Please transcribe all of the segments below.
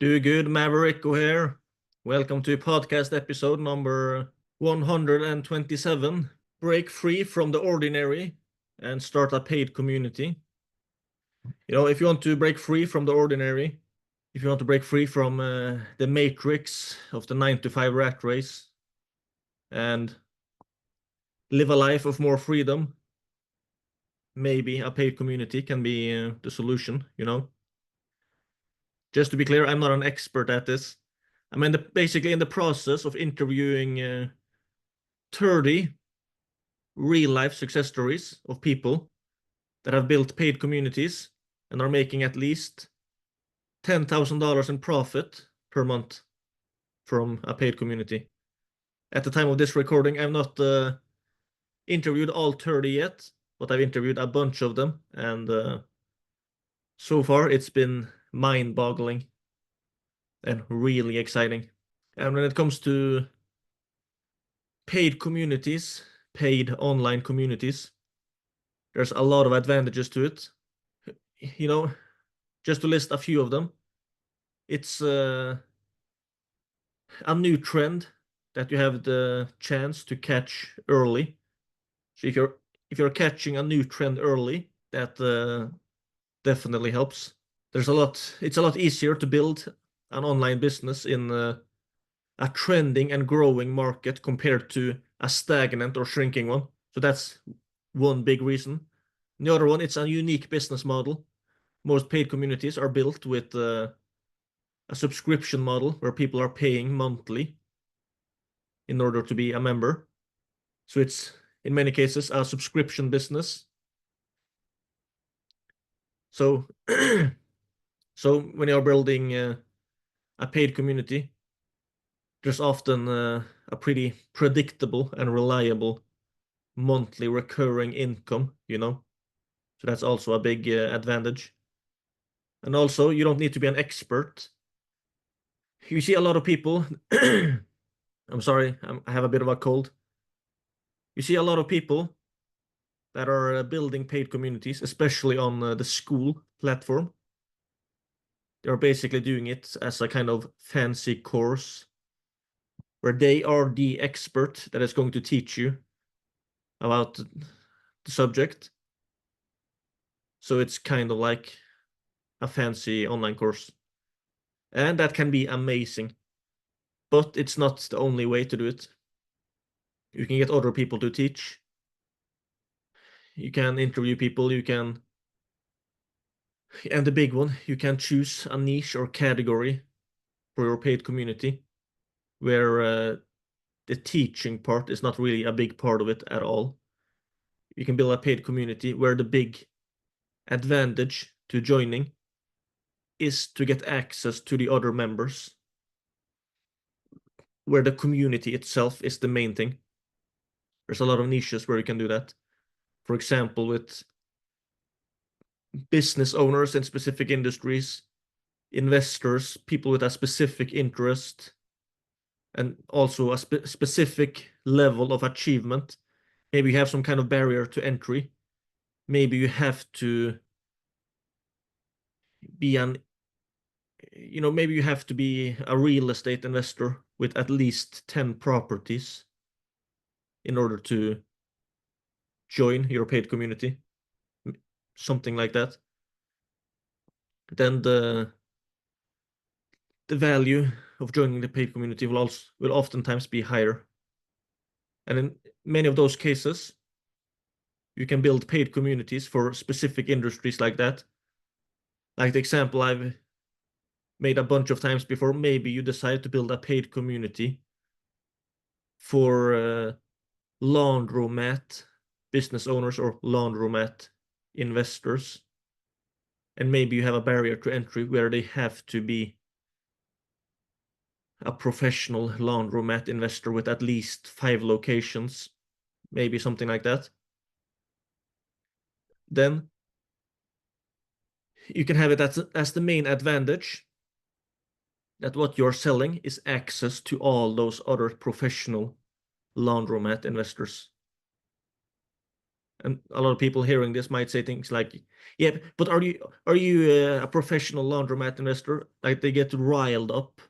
Do good, Maverick here. Welcome to podcast episode number 127. Break free from the ordinary and start a paid community. If you want to break free from the ordinary, if you want to break free from the matrix of the 9 to 5 rat race and live a life of more freedom, maybe a paid community can be the solution. Just to be clear, I'm not an expert at this. I'm basically in the process of interviewing 30 real life success stories of people that have built paid communities and are making at least $10,000 in profit per month from a paid community. At the time of this recording, I've not interviewed all 30 yet, but I've interviewed a bunch of them, and so far it's been mind-boggling and really exciting. And when it comes to paid communities, paid online communities, there's a lot of advantages to it. Just to list a few of them, it's a new trend that you have the chance to catch early. So if you're catching a new trend early, that definitely helps. It's a lot easier to build an online business in a trending and growing market compared to a stagnant or shrinking one. So that's one big reason. The other one, it's a unique business model. Most paid communities are built with a subscription model where people are paying monthly in order to be a member. So it's, in many cases, a subscription business. So, so when you're building a paid community, there's often a pretty predictable and reliable monthly recurring income. So that's also a big advantage. And also, you don't need to be an expert. You see a lot of people, I'm sorry, I have a bit of a cold. You see a lot of people that are building paid communities, especially on the Skool platform. They're basically doing it as a kind of fancy course where they are the expert that is going to teach you about the subject. So it's kind of like a fancy online course. And that can be amazing. But it's not the only way to do it. You can get other people to teach. You can interview people, and the big one, you can choose a niche or category for your paid community where the teaching part is not really a big part of it at all. You can build a paid community where the big advantage to joining is to get access to the other members, where the community itself is the main thing. There's a lot of niches where you can do that. For example, with business owners in specific industries, investors, people with a specific interest, and also a specific level of achievement. Maybe you have some kind of barrier to entry. Maybe you have to be maybe you have to be a real estate investor with at least 10 properties in order to join your paid community, something like that. Then the value of joining the paid community will oftentimes be higher. And in many of those cases, you can build paid communities for specific industries like that. Like the example I've made a bunch of times before, maybe you decide to build a paid community for laundromat business owners or laundromat investors. And maybe you have a barrier to entry where they have to be a professional laundromat investor with at least 5 locations, maybe something like that. Then you can have it as the main advantage that what you're selling is access to all those other professional laundromat investors. And a lot of people hearing this might say things like, yeah, but are you a professional laundromat investor? Like they get riled up.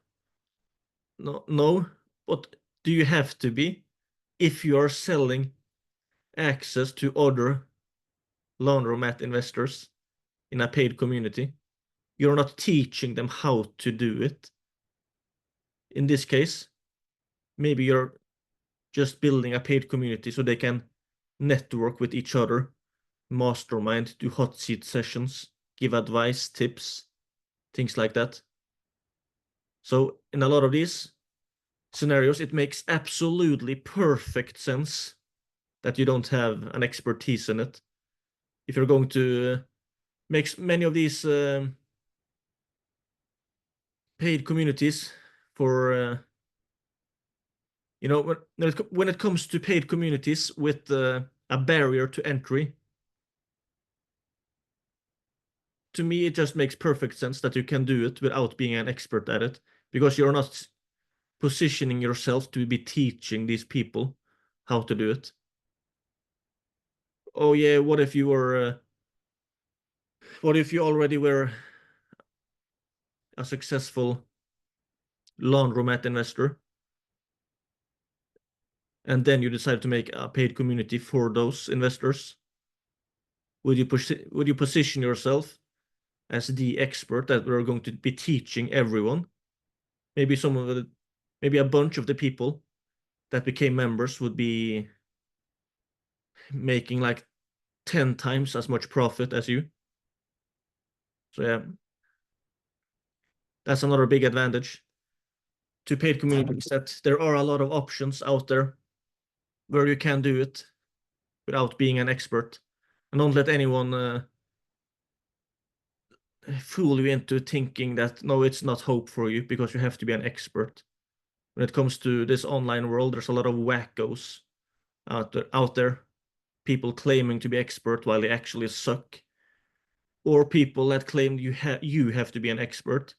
No, but do you have to be if you are selling access to other laundromat investors in a paid community? You're not teaching them how to do it. In this case, maybe you're just building a paid community so they can network with each other, mastermind, do hot seat sessions, give advice, tips, things like that. So in a lot of these scenarios, it makes absolutely perfect sense that you don't have an expertise in it. If you're going to make many of these paid communities for when it comes to paid communities with a barrier to entry, to me it just makes perfect sense that you can do it without being an expert at it, because you're not positioning yourself to be teaching these people how to do it. Oh yeah, what if you already were a successful laundromat investor, and then you decide to make a paid community for those investors? Would you position yourself as the expert that we're going to be teaching everyone? Maybe maybe a bunch of the people that became members would be making like 10 times as much profit as you. So yeah, that's another big advantage to paid communities, that there are a lot of options out there where you can do it without being an expert. And don't let anyone fool you into thinking that, no, it's not hope for you because you have to be an expert. When it comes to this online world, there's a lot of wackos out there, people claiming to be expert while they actually suck, or people that claim you have to be an expert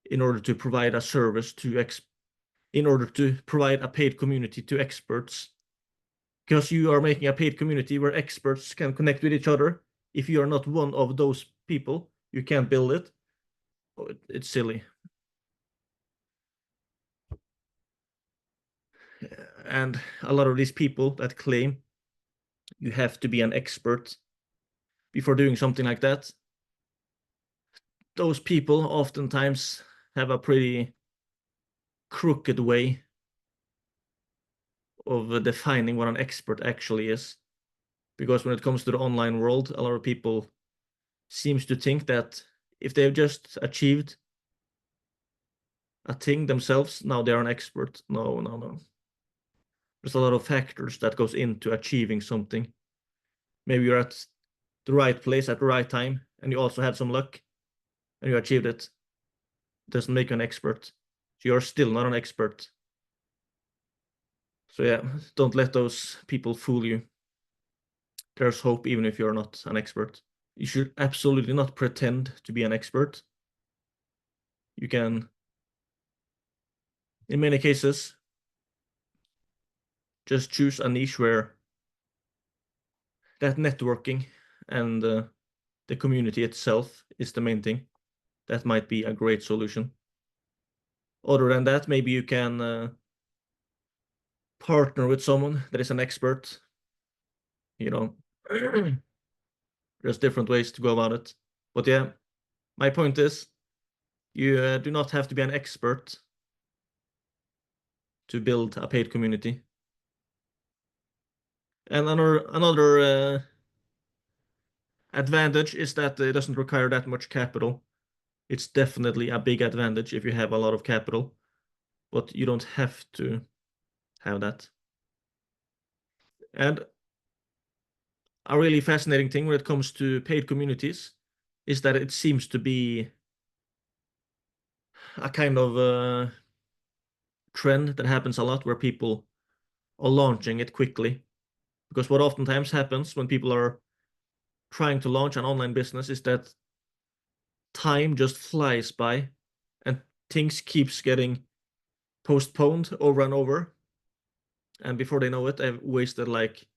in order to provide a service in order to provide a paid community to experts. Because you are making a paid community where experts can connect with each other. If you are not one of those people, you can't build it. It's silly. And a lot of these people that claim you have to be an expert before doing something like that, those people oftentimes have a pretty crooked way of defining what an expert actually is. Because when it comes to the online world, a lot of people seems to think that if they've just achieved a thing themselves, now they're an expert. No. There's a lot of factors that goes into achieving something. Maybe you're at the right place at the right time, and you also had some luck, and you achieved it. It doesn't make you an expert. So you're still not an expert. So yeah, don't let those people fool you. There's hope even if you're not an expert. You should absolutely not pretend to be an expert. You can, in many cases, just choose a niche where that networking and the community itself is the main thing. That might be a great solution. Other than that, maybe you can partner with someone that is an expert. You know, there's different ways to go about it. But yeah, my point is, you do not have to be an expert to build a paid community. And another advantage is that it doesn't require that much capital. It's definitely a big advantage if you have a lot of capital, but you don't have to have that. And a really fascinating thing when it comes to paid communities is that it seems to be a kind of trend that happens a lot where people are launching it quickly. Because what oftentimes happens when people are trying to launch an online business is that time just flies by and things keeps getting postponed over and over. And before they know it, they've wasted like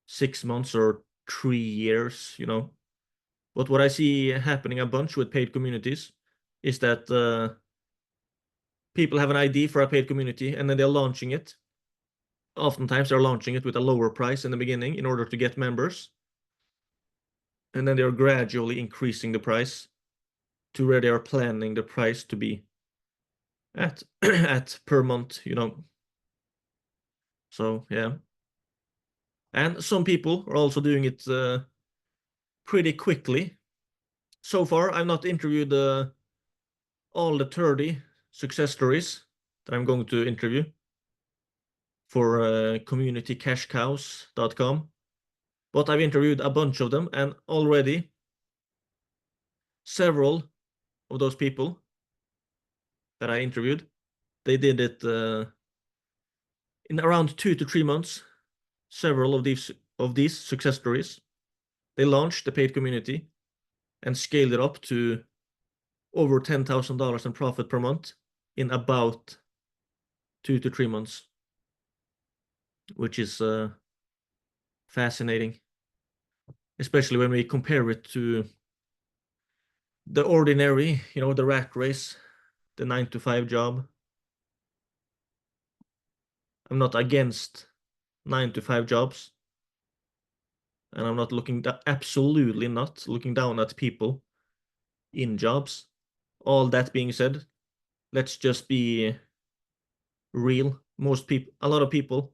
6 months or 3 years, you know. But what I see happening a bunch with paid communities is that people have an idea for a paid community and then they're launching it. Oftentimes they're launching it with a lower price in the beginning in order to get members. And then they're gradually increasing the price to where they are planning the price to be at at per month, you know. So yeah. And some people are also doing it pretty quickly. So far, I've not interviewed all the 30 success stories that I'm going to interview for communitycashcows.com. But I've interviewed a bunch of them, and already several of those people that I interviewed, they did it in around 2 to 3 months. Several of these success stories, they launched the paid community and scaled it up to over $10,000 in profit per month in about 2 to 3 months, which is fascinating, especially when we compare it to the ordinary, you know, the rat race, the 9-to-5 job. I'm not against 9-to-5 jobs, and I'm not absolutely not looking down at people in jobs. All that being said, let's just be real. A lot of people,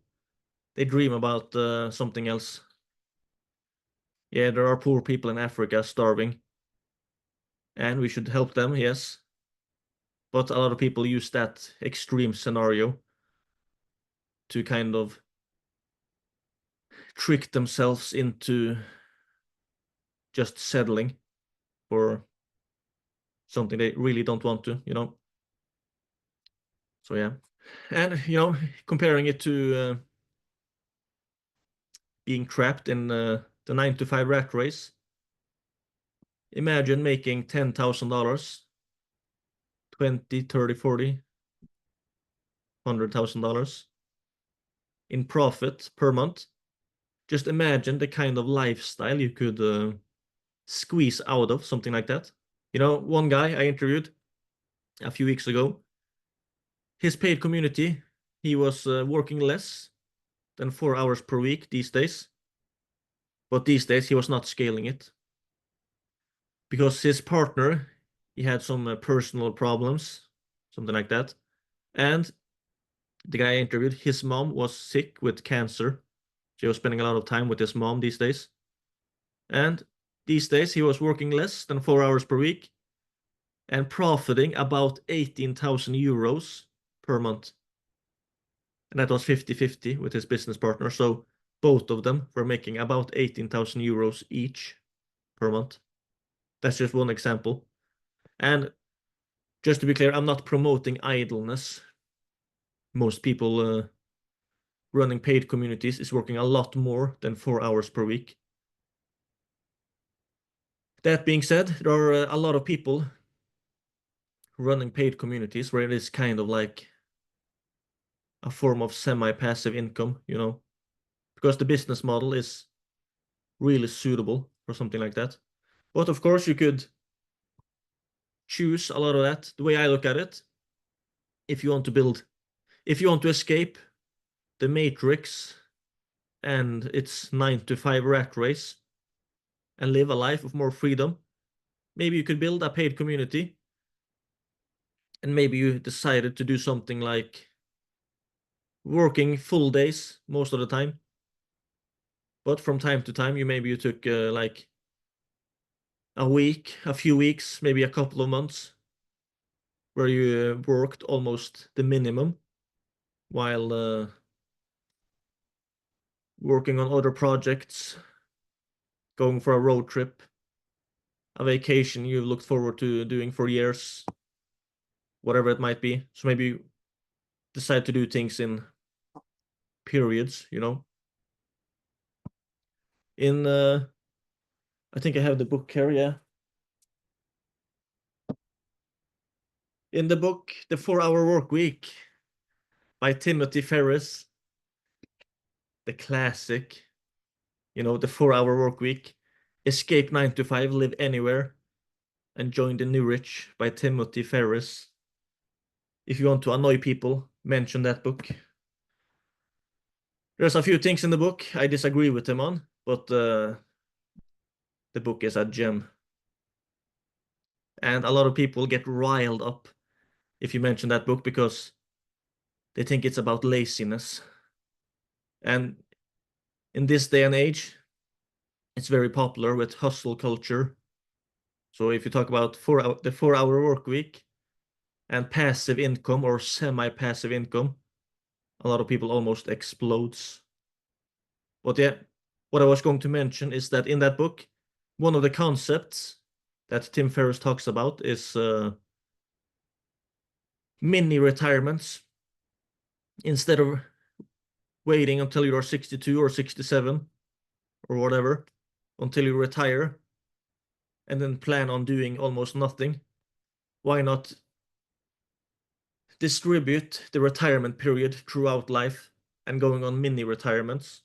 they dream about something else. Yeah, there are poor people in Africa starving, and we should help them, yes. But a lot of people use that extreme scenario to kind of trick themselves into just settling for something they really don't want to, you know. So yeah. And, you know, comparing it to being trapped in the 9-to-5 rat race, imagine making $10,000, 20, 30, 40, $100,000 in profit per month. Just imagine the kind of lifestyle you could squeeze out of something like that. You know, one guy I interviewed a few weeks ago, his paid community, he was working less than 4 hours per week these days. But these days he was not scaling it because his partner, he had some personal problems, something like that. And the guy I interviewed, his mom was sick with cancer. She was spending a lot of time with his mom these days. And these days he was working less than 4 hours per week and profiting about 18,000 euros per month. And that was 50-50 with his business partner. So both of them were making about 18,000 euros each per month. That's just one example. And just to be clear, I'm not promoting idleness. Most people running paid communities is working a lot more than 4 hours per week. That being said, there are a lot of people running paid communities where it is kind of like a form of semi-passive income, you know, because the business model is really suitable for something like that. But of course, you could choose a lot of that. The way I look at it, if you want to escape the matrix and its 9-to-5 rat race and live a life of more freedom, maybe you could build a paid community, and maybe you decided to do something like working full days most of the time, but from time to time you took like a week, a few weeks, maybe a couple of months where you worked almost the minimum while working on other projects, going for a road trip, a vacation you've looked forward to doing for years, whatever it might be. So maybe you decide to do things in periods, you know. In I think I have the book here, yeah. In the book The 4-Hour Workweek by Timothy Ferriss, the classic, the 4-hour work week, Escape 9 to 5, Live Anywhere, and Join the New Rich by Timothy Ferriss. If you want to annoy people, mention that book. There's a few things in the book I disagree with him on, but the book is a gem. And a lot of people get riled up if you mention that book because they think it's about laziness. And in this day and age, it's very popular with hustle culture. So if you talk about the 4-hour work week and passive income or semi-passive income, a lot of people almost explodes. But yeah, what I was going to mention is that in that book, one of the concepts that Tim Ferriss talks about is mini retirements. Instead of waiting until you're 62 or 67 or whatever, until you retire, and then plan on doing almost nothing, why not distribute the retirement period throughout life and going on mini retirements?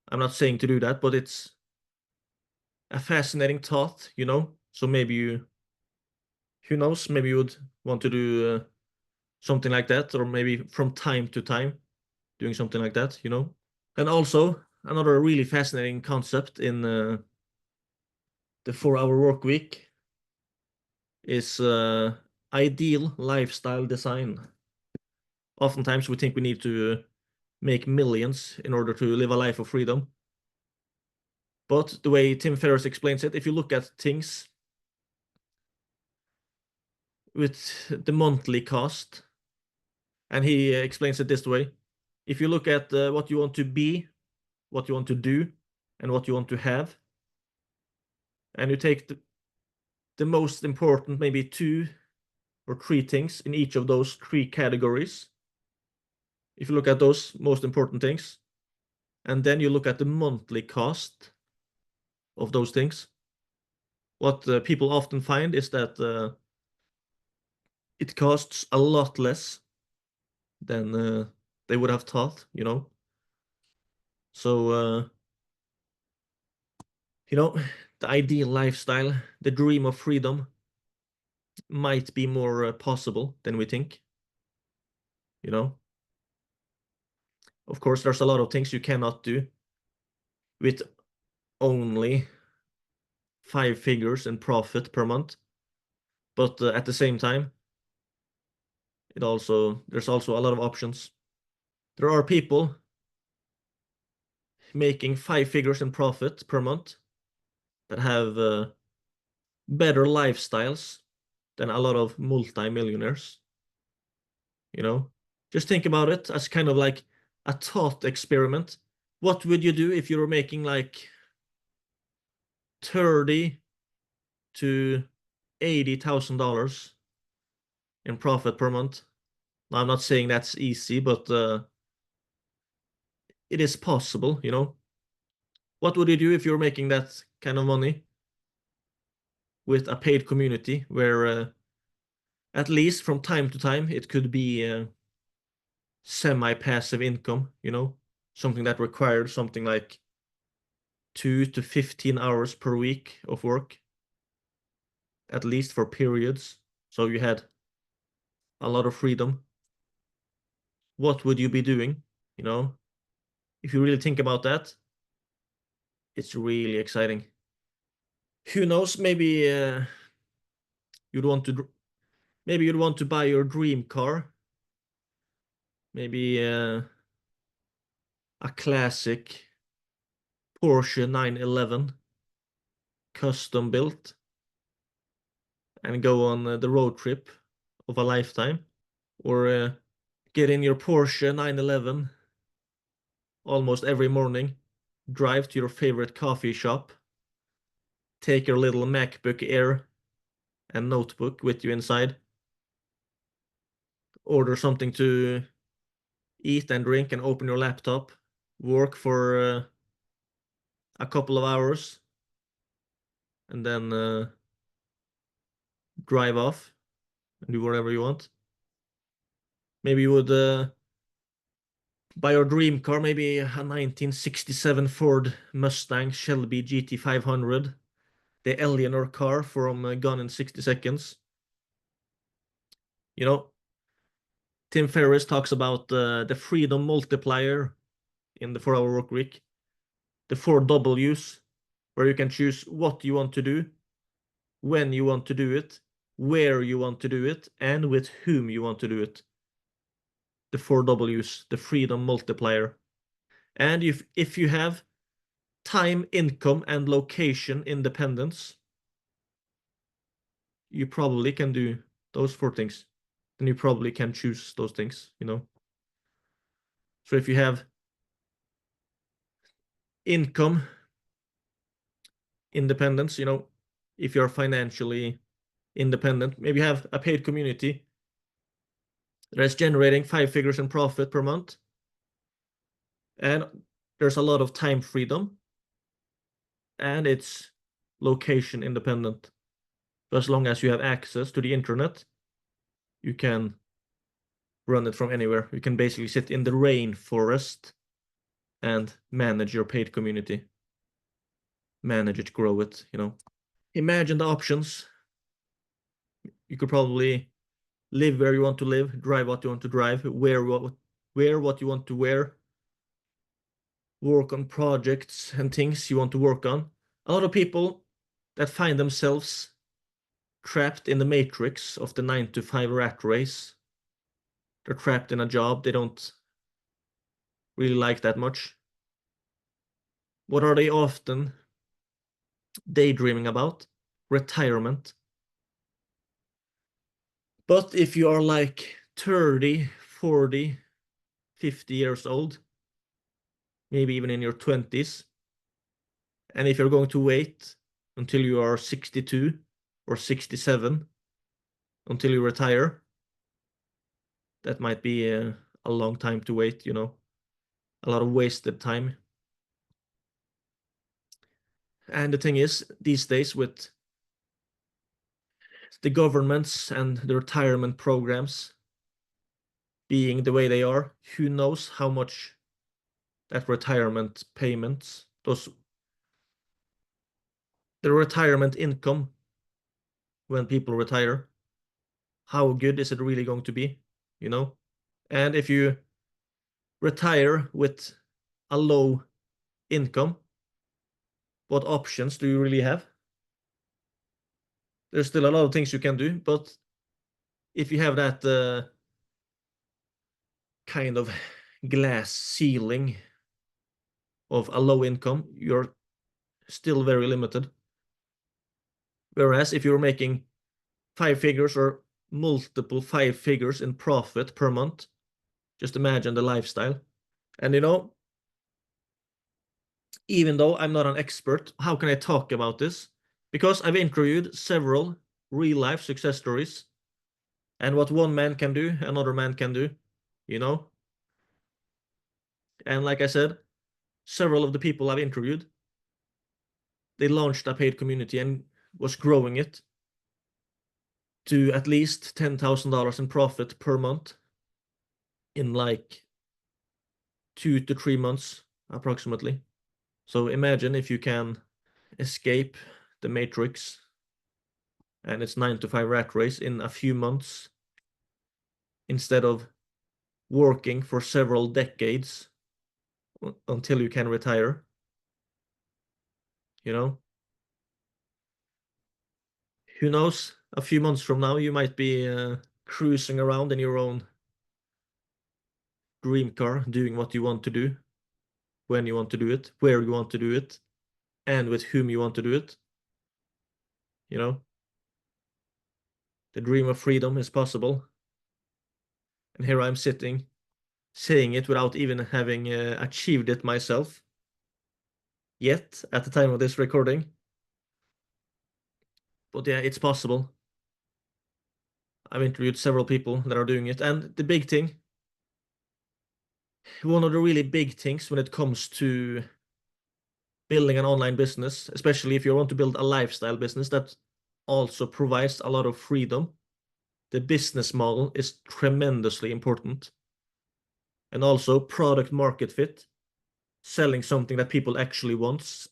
I'm not saying to do that, but it's a fascinating thought, So maybe who knows, maybe you would want to do something like that, or maybe from time to time doing something like that, And also, another really fascinating concept in the 4-hour work week is ideal lifestyle design. Oftentimes, we think we need to make millions in order to live a life of freedom. But the way Tim Ferriss explains it, if you look at things with the monthly cost, and he explains it this way, if you look at what you want to be, what you want to do, and what you want to have, and you take the most important, maybe 2 or 3 things in each of those 3 categories, if you look at those most important things, and then you look at the monthly cost of those things, what people often find is that it costs a lot less than they would have thought, So, the ideal lifestyle, the dream of freedom might be more possible than we think, Of course, there's a lot of things you cannot do with only 5 figures in profit per month. But at the same time, there's also a lot of options. There are people making 5 figures in profit per month that have better lifestyles than a lot of multi-millionaires. Just think about it as kind of like a thought experiment. What would you do if you were making like 30 to $80,000 in profit per month? Now, I'm not saying that's easy, but it is possible, What would you do if you're making that kind of money with a paid community where at least from time to time it could be semi-passive income, something that required something like 2 to 15 hours per week of work, at least for periods. So you had a lot of freedom. What would you be doing? If you really think about that, it's really exciting. Who knows? You'd want to maybe you'd want to buy your dream car. Maybe a classic Porsche 911 custom built and go on the road trip of a lifetime, or get in your Porsche 911 almost every morning, drive to your favorite coffee shop, take your little MacBook Air and notebook with you inside, order something to eat and drink and open your laptop, work for a couple of hours, and then drive off and do whatever you want. Maybe you would buy your dream car, maybe a 1967 Ford Mustang Shelby GT500, the Eleanor car from Gone in 60 Seconds. Tim Ferriss talks about the freedom multiplier in the 4-Hour Workweek, the 4 W's, where you can choose what you want to do, when you want to do it, where you want to do it, and with whom you want to do it. The 4 W's, the freedom multiplier. And if you have time, income, and location independence, you probably can do those 4 things. Then you probably can choose those things. So if you have income independence, if you're financially independent, maybe you have a paid community that's generating 5 figures in profit per month, and there's a lot of time freedom, and it's location independent. So as long as you have access to the internet, you can run it from anywhere. You can basically sit in the rainforest and manage your paid community. Manage it, grow it. Imagine the options. You could probably live where you want to live, drive what you want to drive, wear what you want to wear, work on projects and things you want to work on. A lot of people that find themselves trapped in the matrix of the 9-to-5 rat race. They're trapped in a job they don't really like that much. What are they often daydreaming about? Retirement. But if you are like 30, 40, 50 years old, maybe even in your 20s, and if you're going to wait until you are 62 or 67 until you retire, that might be a long time to wait, a lot of wasted time. And the thing is, these days with the governments and the retirement programs being the way they are, who knows how much that retirement payments, the retirement income when people retire, how good is it really going to be, And if you retire with a low income, what options do you really have? There's still a lot of things you can do, but if you have that kind of glass ceiling of a low income, you're still very limited. Whereas if you're making 5 figures or multiple 5 figures in profit per month, just imagine the lifestyle. And even though I'm not an expert, how can I talk about this? Because I've interviewed several real life success stories, and what one man can do, another man can do, And like I said, several of the people I've interviewed, they launched a paid community and was growing it to at least $10,000 in profit per month in like 2 to 3 months approximately. So imagine if you can escape the matrix and its 9-to-5 rat race in a few months instead of working for several decades until you can retire. Who knows? A few months from now, you might be cruising around in your own dream car, doing what you want to do, when you want to do it, where you want to do it, and with whom you want to do it. The dream of freedom is possible. And here I'm sitting, saying it without even having achieved it myself yet at the time of this recording. But yeah, it's possible. I've interviewed several people that are doing it. And the big thing, one of the really big things when it comes to building an online business, especially if you want to build a lifestyle business that also provides a lot of freedom, the business model is tremendously important. and also product market fit, selling something that people actually want,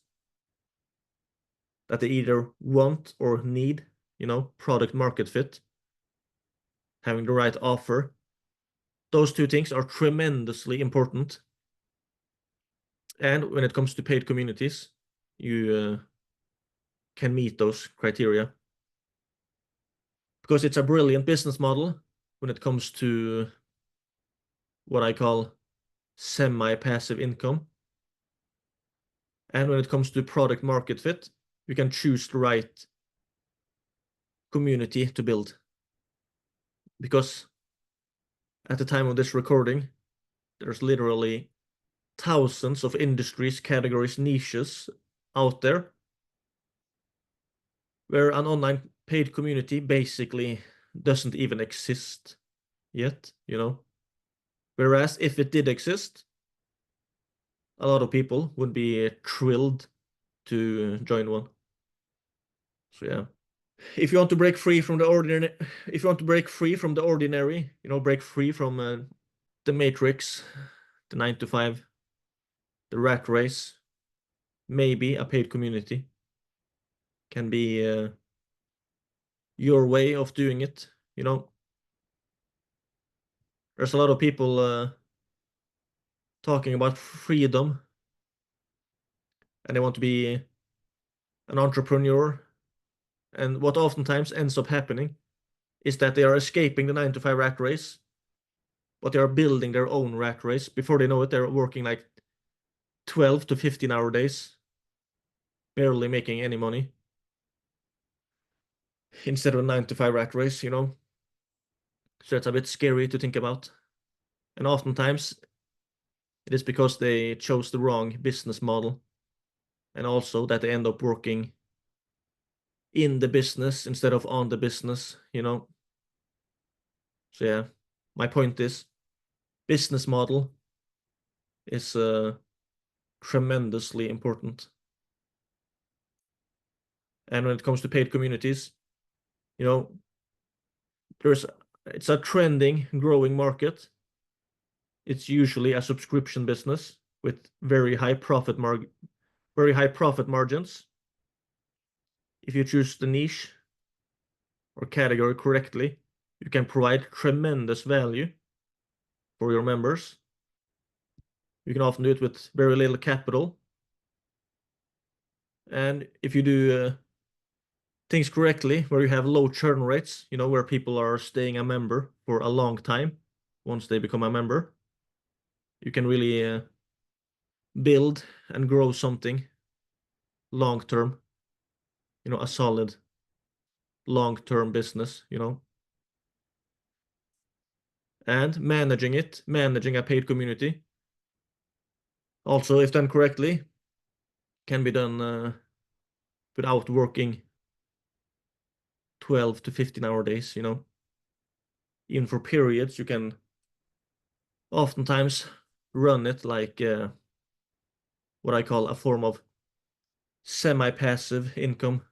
that they either want or need, product market fit, having the right offer. Those two things are tremendously important. And when it comes to paid communities, you can meet those criteria. Because it's a brilliant business model when it comes to what I call semi-passive income. And when it comes to product market fit, you can choose the right community to build. Because at the time of this recording, there's literally thousands of industries, categories, niches out there where an online paid community basically doesn't even exist yet, Whereas if it did exist, a lot of people would be thrilled to join one. So yeah. If you want to break free from the ordinary, break free from the matrix, the 9 to 5, the rat race, maybe a paid community can be your way of doing it, There's a lot of people talking about freedom, and they want to be an entrepreneur. And what oftentimes ends up happening is that they are escaping the 9 to 5 rat race, but they are building their own rat race. Before they know it, they're working like 12 to 15-hour days, barely making any money, instead of a 9 to 5 rat race, So it's a bit scary to think about. And oftentimes it is because they chose the wrong business model, and also that they end up working in the business instead of on the business, So yeah, my point is business model is tremendously important. And when it comes to paid communities, it's a trending, growing market. It's usually a subscription business with very high profit margins. If you choose the niche or category correctly, you can provide tremendous value for your members. You can often do it with very little capital. And if you do things correctly, where you have low churn rates, where people are staying a member for a long time once they become a member, you can really build and grow something long term, a solid long-term business, and managing a paid community, also, if done correctly, can be done without working 12 to 15-hour days, Even for periods, you can oftentimes run it like what I call a form of semi-passive income,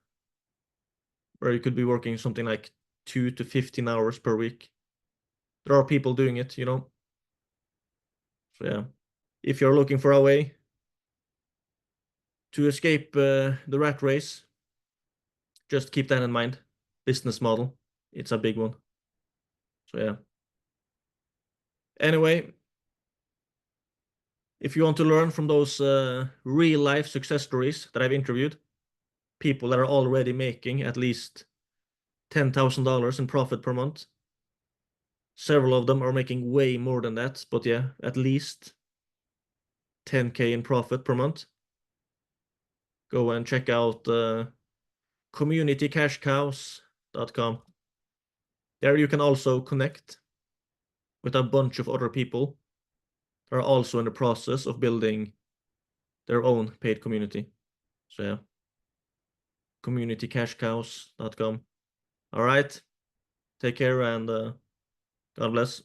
where you could be working something like 2 to 15 hours per week. There are people doing it, So yeah, if you're looking for a way to escape the rat race, just keep that in mind. Business model, it's a big one. So yeah. Anyway, if you want to learn from those real life success stories that I've interviewed, people that are already making at least $10,000 in profit per month. Several of them are making way more than that, but yeah, at least 10K in profit per month. Go and check out communitycashcows.com. There you can also connect with a bunch of other people that are also in the process of building their own paid community. So yeah, communitycashcows.com. All right, take care and God bless.